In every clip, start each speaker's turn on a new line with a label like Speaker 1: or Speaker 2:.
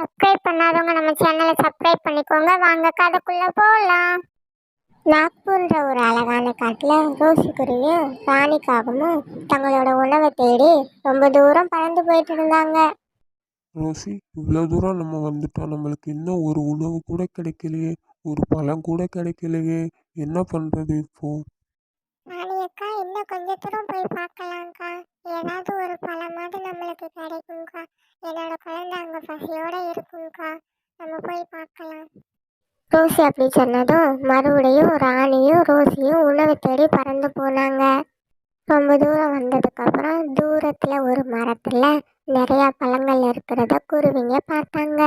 Speaker 1: Subscribe பண்ணாதவங்க நம்ம சேனலை சப்ஸ்கிரைப் பண்ணிக்கோங்க. வாங்க கதைக்குள்ள போகலாம். நாக்பூர்ன்ற ஒரு அழகான காட்டில் ரோசி குருவியும் ராணிக்காகவும் தங்களோட உணவை தேடி ரொம்ப தூரம் பறந்து போயிட்டு இருந்தாங்க.
Speaker 2: ரோசி, இவ்வளோ தூரம் நம்ம வந்துட்டோம். நம்மளுக்கு இன்னும் ஒரு உணவு கூட கிடைக்கலையே, ஒரு பழம் கூட கிடைக்கலையே. என்ன பண்ணுறது இப்போ?
Speaker 1: ராணி அக்கா, இன்னும் கொஞ்ச தூரம் போய் பார்க்கலாம்க்கா. ஏதாவது ஒரு பழமாவது நம்மளுக்கு கிடைக்கும்க்கா. என்னோட குழந்தை அங்கே பசியோட இருக்கும்க்கா. நம்ம போய் பார்க்கலாம். ரோசி அப்படி சொன்னதும் மறுபடியும் ராணியும் ரோசியும் உணவு தேடி பறந்து போனாங்க. ரொம்ப தூரம் வந்ததுக்கப்புறம் தூரத்தில் ஒரு மரத்தில் நிறையா பழங்கள் இருக்கிறத குருவிங்க பார்த்தாங்க.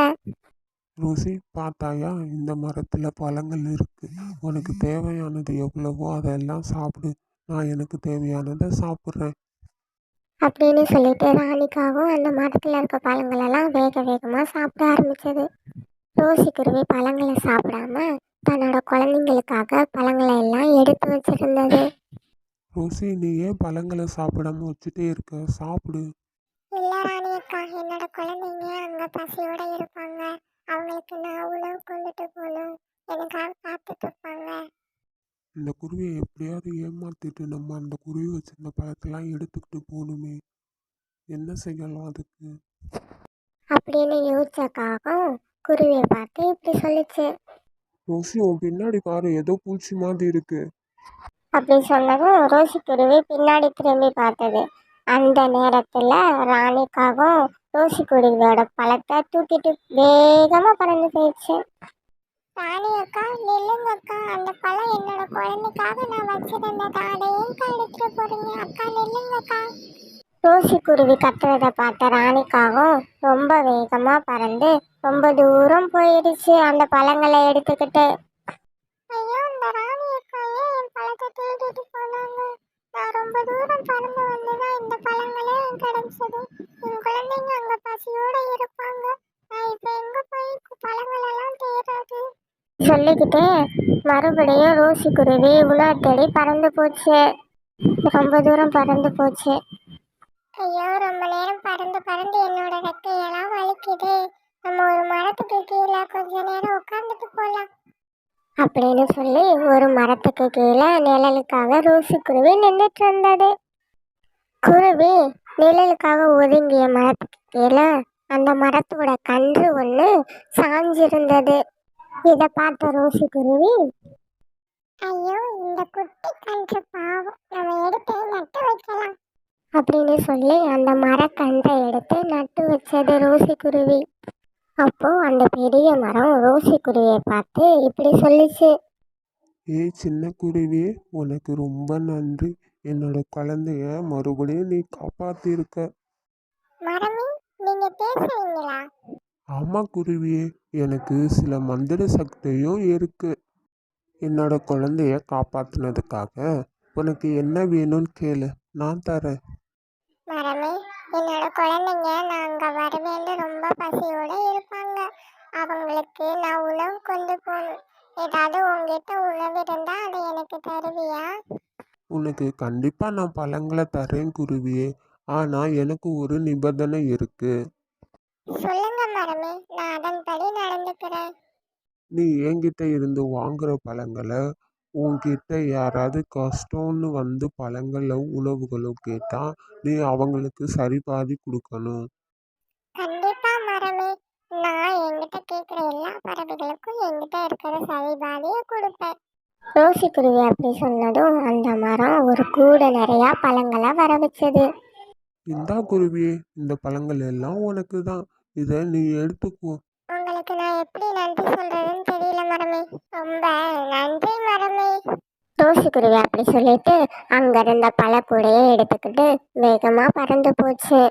Speaker 2: ரோசி, பார்த்தாயா? இந்த மரத்தில் பழங்கள் இருக்கு. உனக்கு தேவையானது எவ்வளவோ அதெல்லாம் சாப்பிடு. நான் எனக்கு தேவையானதை சாப்பிட்றேன்.
Speaker 1: அப்படின்னு சொல்லிட்டு ராணிக்காகவும் அந்த மரத்தில் இருக்க பழங்களெல்லாம் வேக வேகமாக சாப்பிட ஆரம்பிச்சது. ரோசி குருவி பழங்களை சாப்பிடாம தன்னோட குழந்தைங்களுக்காக பழங்களை எல்லாம் எடுத்து வச்சிருந்தது.
Speaker 2: ரோசி, நீ ஏன் பழங்களை சாப்பிடாம வச்சுட்டே இருக்க? சாப்பிடு.
Speaker 1: இல்ல ராணி அக்கா, என்னோட குழந்தைங்க அங்க பசியோட இருப்பாங்க. அவங்களுக்கு நான் உணவு கொண்டுட்டு போகணும். எனக்காக காத்துட்டு இருப்பாங்க.
Speaker 2: இந்த குருவியை எப்படியாவது ஏமாத்திட்டு நம்ம அந்த குருவி வச்சிருந்த பழத்தெல்லாம் எடுத்துக்கிட்டு போகணுமே. என்ன செய்யலாம் அதுக்கு?
Speaker 1: அப்படின்னு யோசிச்சக்காகவும் குருவியை பார்த்து இப்படி சொல்லிச்சு.
Speaker 2: ரோசி, உன் பின்னாடி பாரு, ஏதோ பூச்சி மாதிரி இருக்கு.
Speaker 1: அப்படி சொன்னதும் ரோசி குருவி பின்னாடி திரும்பி பார்த்தது. அந்த நேரத்துல ராணிக்காகவும் ரோசி குருவியோட பழத்தை தூக்கிட்டு வேகமா பறந்து போயிடுச்சு. ராணி அக்கா, நில்லுங்க அக்கா. அந்த பழம் என்னோட குழந்தைக்காக நான் வச்சிருந்ததா, அதை ஏன் எடுத்துட்டு போறீங்க? அக்கா நில்லுங்க அக்கா. ரோசி குருவி கத்துறதை பார்த்த ராணிக்காகவும் ரொம்ப வேகமா பறந்து ரொம்ப தூரம் போயிடுச்சு அந்த பழங்களை எடுத்துக்கிட்டு. ஐயோ, இந்த ராணி அக்கா ஏன் என் பழத்தை தேடிட்டு போனாங்க? நான் ரொம்ப தூரம் பறந்து வந்துதான் இந்த பழங்களே எனக்கு கிடைச்சது. என் குழந்தைங்க அங்க பசியோட இருப்பாங்க. நான் இப்ப எங்க போய் பழங்கள் எல்லாம் தேடுறது? சொல்லிக்கிட்டே மறுபடியும் ரோசி குருவி உணவு தேடி பறந்து போச்சு. ரொம்ப தூரம் பறந்து போச்சு. ஐயோ, ரொம்ப நேரம் பறந்து பறந்து என்னோட ரெக்கையெல்லாம் வலிக்குது. நம்ம ஒரு மரத்துக்கு கீழே கொஞ்ச நேரம் உட்காந்துட்டு போலாம் அப்படின்னு சொல்லி ஒரு மரத்துக்கு கீழே நிழலுக்காக ரோசி குருவி நின்றுட்டு இருந்தது. குருவி நிழலுக்காக ஒதுங்கிய மரத்துக்கு கீழே அந்த மரத்தோட கன்று ஒன்று சாஞ்சிருந்தது. இதை பார்த்த ரோசி குருவி, ஐயோ இந்த குட்டி கன்று பாவம், நம்ம எடுத்து நட்டு வைக்கலாம் அப்படின்னு சொல்லி அந்த மரக்கன்றை எடுத்து நட்டு வச்சது ரோசி குருவி. அப்போ அந்த பெரிய மரம் ரோசி குருவியை பார்த்து இப்படி சொல்லிச்சு.
Speaker 2: ஏய் சின்ன குருவி, உனக்கு ரொம்ப நன்றி. என்னோட குழந்தைய மறுபடியும் நீ காப்பாத்திருக்க.
Speaker 1: மரமே, நீங்க பேசுறீங்களா?
Speaker 2: ஆமா குருவியே, எனக்கு சில மந்திர சக்தியும் இருக்கு. என்னோட குழந்தைய காப்பாத்தினதுக்காக உனக்கு என்ன வேணும்னு கேளு, நான் தரேன்.
Speaker 1: மரமே, என்னோட குழந்தைங்க நான் அங்க வருவேன்னு ரொம்ப பசியோட இருப்பாங்க. அவங்களுக்கு நான் உணவு கொண்டு போகணும். ஏதாவது உங்ககிட்ட உணவு இருந்தா அதை எனக்கு தருவியா?
Speaker 2: உனக்கு கண்டிப்பா நான் பழங்களை தரேன் குருவியே. ஆனா எனக்கு ஒரு நிபந்தனை இருக்கு.
Speaker 1: சொல்லுங்க மரமே, நான் அதன்படி நடந்துக்கிறேன்.
Speaker 2: நீ என்கிட்ட இருந்து வாங்குற பழங்களை உன்கிட்ட யாராவது கஷ்டம்னு வந்து பழங்களும் உணவுகளும் கேட்டா நீ அவங்களுக்கு சரி பாதி கொடுக்கணும்.
Speaker 1: கண்டிப்பா மரமே, நான் என்கிட்ட கேட்குற எல்லா பறவைகளுக்கும் என்கிட்ட இருக்கிற சரிபாதியை கொடுப்பேன். ரோசி குருவி அப்படி சொன்னதும் அந்த மரம் ஒரு கூட நிறையா பழங்களை வர வச்சது.
Speaker 2: இந்தா குருவியே, இந்த பழங்கள் எல்லாம் உனக்கு தான். இதை நீ எடுத்துக்கோ.
Speaker 1: உங்களுக்கு நான் எப்படி நன்றி சொல்றதுன்னு தெரியல மரமே. ரொம்ப நன்றி மரமே. ரோசி குருவி அப்படி சொல்லிட்டு அங்க இருந்த பழக்கூடையை எடுத்துக்கிட்டு வேகமா பறந்து போச்சு.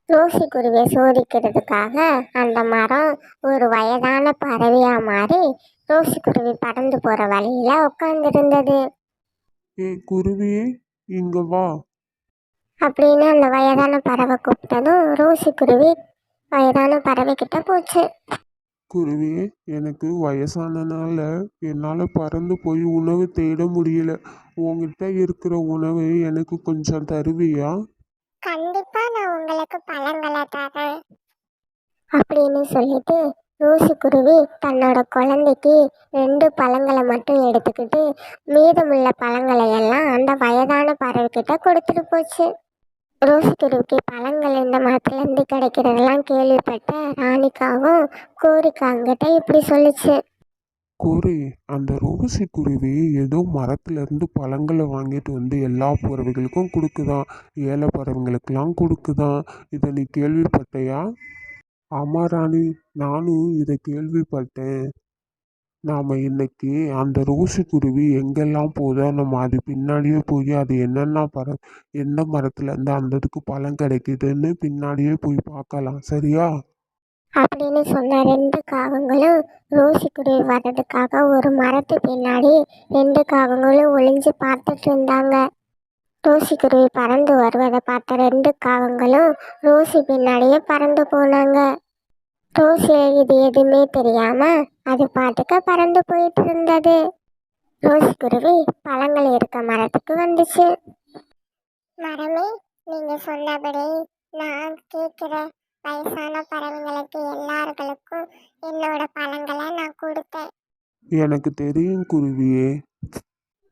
Speaker 1: ரோசி குருவியை சோதிக்கிறதுக்காக அந்த மரம் ஒரு வயதான பறவையா மாறி ரோசி குருவி பறந்து போற வழியில உட்கார்ந்திருந்தது.
Speaker 2: ஏய் குருவியே, இங்க வா.
Speaker 1: அப்படின்னு அந்த வயதான பறவை கூப்பிட்டதும் ரோசி குருவி வயதான பறவை கிட்ட போச்சு.
Speaker 2: குருவியே, எனக்கு வயசானனால என்னால் பறந்து போய் உணவு தேட முடியல. உன்கிட்ட இருக்கிற உணவை எனக்கு கொஞ்சம் தருவியா?
Speaker 1: கண்டிப்பா நான் உங்களுக்கு பழங்களை தரேன் அப்படின்னு சொல்லிட்டு ரோசிக்குருவி தன்னோட குழந்தைக்கு 2 பழங்களை மட்டும் எடுத்துக்கிட்டு மீதமுள்ள பழங்களை எல்லாம் அந்த வயதான பறவைக்கிட்ட கொடுத்துட்டு போச்சு. ரோசிக்குருவிக்கு பழங்கள் இந்த மரத்துலேருந்து கிடைக்கிறதெல்லாம் கேள்விப்பட்ட ராணிக்காவும் கோரிக்காங்கிட்ட இப்படி சொல்லுச்சு.
Speaker 2: கோரி, அந்த ரோசி குருவி ஏதோ மரத்துல இருந்து பழங்களை வாங்கிட்டு வந்து எல்லா பறவைகளுக்கும் கொடுக்குதாம். ஏழை பறவைங்களுக்கெல்லாம் கொடுக்குதாம். இதை நீ கேள்விப்பட்டையா? ஆமா ராணி, நானும் இதை கேள்விப்பட்டேன். நாம இன்னைக்கு அந்த ரோசி குருவி எங்கெல்லாம் போதோ நம்ம அது பின்னாடியே போய் அது எந்த மரத்துல இருந்து அந்த இதுக்கு பழம் கிடைக்குதுன்னு பின்னாடியே போய் பார்க்கலாம், சரியா?
Speaker 1: அப்படின்னு சொன்ன 2 காகங்களும் ரோசிக்குருவி வர்றதுக்காக ஒரு மரத்து பின்னாடி 2 காகங்களும் ஒளிஞ்சு பார்த்துட்டு இருந்தாங்க. ரோசிக்குருவி பறந்து வருவதை பார்த்த 2 காகங்களும் ரோசி பின்னாடியே பறந்து போனாங்க. ரோசி இது எதுவுமே தெரியாம அது பாட்டுக்க பறந்து போயிட்டு இருந்தது. ரோசிக்குருவி பழங்கள் இருக்க மரத்துக்கு வந்துச்சு. மரமே, நீங்க சொன்னபடி நான் கேட்கிற வயசான பறவைங்களுக்கு எல்லார்களுக்கும் என்னோட பழங்களை நான் கொடுத்தேன்.
Speaker 2: எனக்கு தெரியும் குருவியே.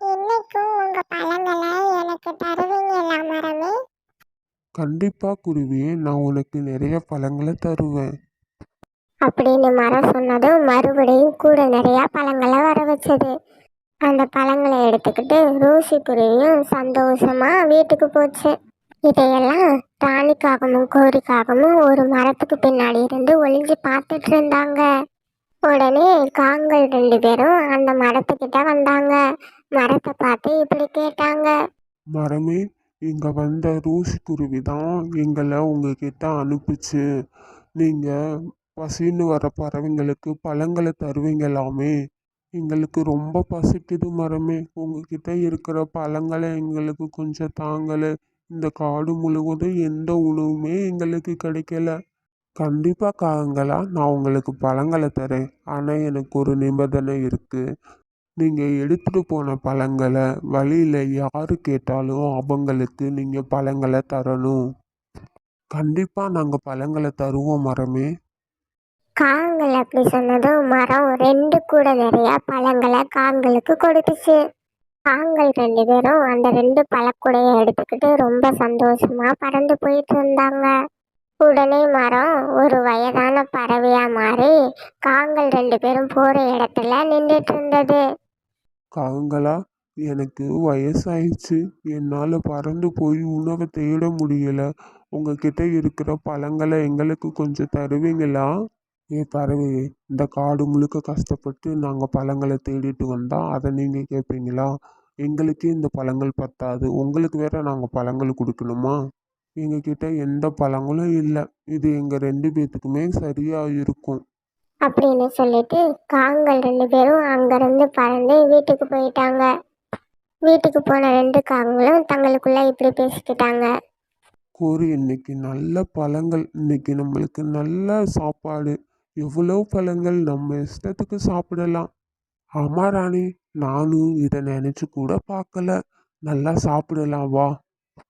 Speaker 1: இன்னைக்கும் உங்க பழங்களை எனக்கு தருவீங்களா மரமே?
Speaker 2: கண்டிப்பா குருவியே, நான் உனக்கு நிறைய பழங்களை தருவேன்.
Speaker 1: அப்படின்னு மரம் சொன்னதும் மறுபடியும் கூட நிறைய பழங்களை வர வச்சது. அந்த பழங்களை எடுத்துக்கிட்டு ரோசி குருவியும் சந்தோஷமா வீட்டுக்கு போச்சு. இதையெல்லாம் ராணிக்காகமும் கோரிக்காகமும் ஒரு மரத்துக்கு பின்னாடி இருந்து ஒளிஞ்சு பார்த்துட்டு இருந்தாங்க. உடனே காங்கள் 2 பேரும் அந்த மரத்துக்கிட்ட வந்தாங்க. மரத்தை பார்த்து இப்படி கேட்டாங்க.
Speaker 2: மரமே, இங்க வந்த ரோசி குருவி தான் எங்களை உங்ககிட்ட அனுப்புச்சு. நீங்க பசின்னு வர பறவைங்களுக்கு பழங்களை தருவீங்களாமே. எங்களுக்கு ரொம்ப பசிக்குது மரமே. உங்ககிட்ட இருக்கிற பழங்களை எங்களுக்கு கொஞ்சம் தாங்கலை. இந்த காடு முழுவதும் எந்த உணவுமே எங்களுக்கு கிடைக்கல. கண்டிப்பா காங்களா, நான் உங்களுக்கு பழங்களை தரேன். ஆனா எனக்கு ஒரு நிபந்தனை இருக்கு. நீங்க எடுத்துட்டு போன பழங்களை வழியில யாரு கேட்டாலும் அவங்களுக்கு நீங்க பழங்களை தரணும். கண்டிப்பா நாங்க பழங்களை தருவோம் மரமே.
Speaker 1: காங்கள் அப்படி சொன்னதும் மரம் 2 கூட நிறைய பழங்களை காங்களுக்கு கொடுத்துச்சு. காங்கள் 2 பேரும் அந்த 2 பழக்கூடைய எடுத்துக்கிட்டு ரொம்ப சந்தோஷமா பறந்து போயிட்டு இருந்தாங்க. உடனே மரம் ஒரு வயதான பறவையா மாறி காங்கள் 2 பேரும் போற இடத்துல நின்றுட்டு இருந்தது.
Speaker 2: காங்களா, எனக்கு வயசாயிடுச்சு. என்னால பறந்து போய் உணவை தேட முடியல. உங்ககிட்ட இருக்கிற பழங்களை எங்களுக்கு கொஞ்சம் தருவீங்களா? பறவையே, இந்த காடு முழுக்க கஷ்டப்பட்டு நாங்கள் பழங்களை தேடிட்டு வந்தா அதை நீங்கள் கேட்பீங்களா? எங்களுக்கே இந்த பழங்கள் பத்தாது, உங்களுக்கு வேற நாங்கள் பழங்கள் கொடுக்கணுமா? எங்ககிட்ட எந்த பழங்களும் இல்லை. இது எங்கள் 2 பேத்துக்குமே சரியா இருக்கும்.
Speaker 1: அப்படின்னு சொல்லிட்டு காங்கள் 2 பேரும் அங்கிருந்து பறந்து வீட்டுக்கு போயிட்டாங்க. வீட்டுக்கு போன 2 காங்களும் தங்களுக்குள்ள இப்படி பேசிக்கிட்டாங்க.
Speaker 2: கோரி, இன்னைக்கு நல்ல பழங்கள், இன்னைக்கு நம்மளுக்கு நல்ல சாப்பாடு. எவ்வளோ பழங்கள் நம்ம இஷ்டத்துக்கு சாப்பிடலாம். ஆமா ராணி, நானும் இதை நினைச்சு கூட பார்க்கல. நல்லா சாப்பிடலாம் வா.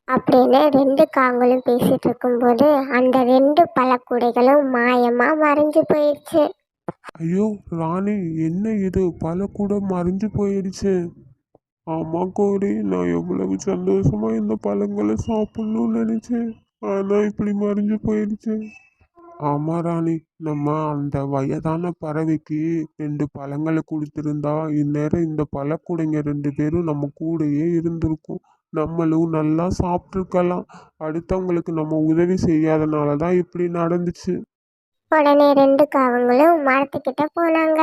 Speaker 1: அப்படின்னு 2 காங்களும் பேசிட்டு இருக்கும்போது அந்த 2 பழக்கூடைகளும் மாயமா மறைஞ்சு போயிடுச்சு.
Speaker 2: ஐயோ ராணி, என்ன இது, பல கூட மறைஞ்சு போயிடுச்சு. ஆமா கோரி, நான் எவ்வளவு சந்தோஷமா இந்த பழங்களை சாப்பிடணும்னு நினைச்சேன். ஆனா இப்படி மறைஞ்சு போயிடுச்சு. ஆமா ராணி, நம்ம அந்த வயதான பறவைக்கு 2 பழங்களை கொடுத்திருந்தா இந்நேரம் இந்த பழக்கூடைங்க 2 பேரும் நம்ம கூடயே இருந்திருக்கும். நம்மளும் நல்லா சாப்பிட்ருக்கலாம். அடுத்தவங்களுக்கு நம்ம உதவி செய்யாதனால தான் இப்படி நடந்துச்சு.
Speaker 1: உடனே 2 காவங்களும் மரத்துக்கிட்ட போனாங்க.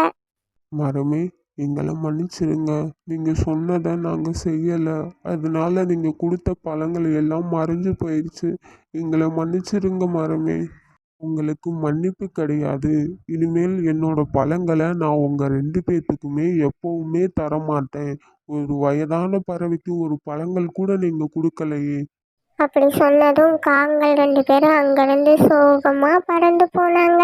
Speaker 2: மரமே, எங்களை மன்னிச்சிருங்க. நீங்க சொன்னதை நாங்க செய்யல. அதனால நீங்க கொடுத்த பழங்கள் எல்லாம் மறைஞ்சு போயிடுச்சு. எங்களை மன்னிச்சிருங்க மரமே. உங்களுக்கு மன்னிப்பு கிடையாது. இனிமேல் என்னோட பழங்களை நான் உங்க 2 பேத்துக்குமே எப்பவுமே தரமாட்டேன். ஒரு வயதான பறவைக்கு ஒரு பழங்கள் கூட நீங்க கொடுக்கலையே.
Speaker 1: அப்படி சொன்னதும் காங்கள் 2 பேரும் அங்கிருந்து சோகமா பறந்து போனாங்க.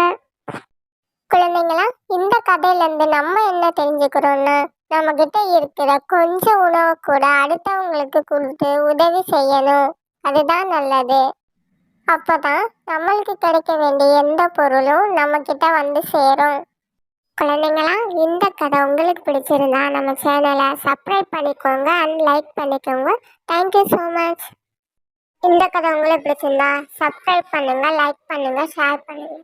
Speaker 1: குழந்தைங்களா, இந்த கதையில இருந்து நம்ம என்ன தெரிஞ்சுக்கிறோம்னா, நம்ம கிட்ட இருக்கிற கொஞ்சம் உணவை கூட அடுத்தவங்களுக்கு கொடுத்து உதவி செய்யணும். அதுதான் நல்லது. அப்பதான் நம்மளுக்கு கிடைக்க வேண்டிய எந்த பொருளும் நம்ம கிட்ட வந்து சேரும். குழந்தைங்களா, இந்த கதை உங்களுக்கு பிடிச்சிருந்தா நம்ம சேனலை சப்ஸ்கிரைப் பண்ணிக்கோங்க அண்ட் லைக் பண்ணிக்கோங்க. Thank you so much. இந்த கதை உங்களுக்கு பிடிச்சிருந்தா சப்ஸ்கிரைப் பண்ணுங்க, லைக் பண்ணுங்க, ஷேர் பண்ணுங்க.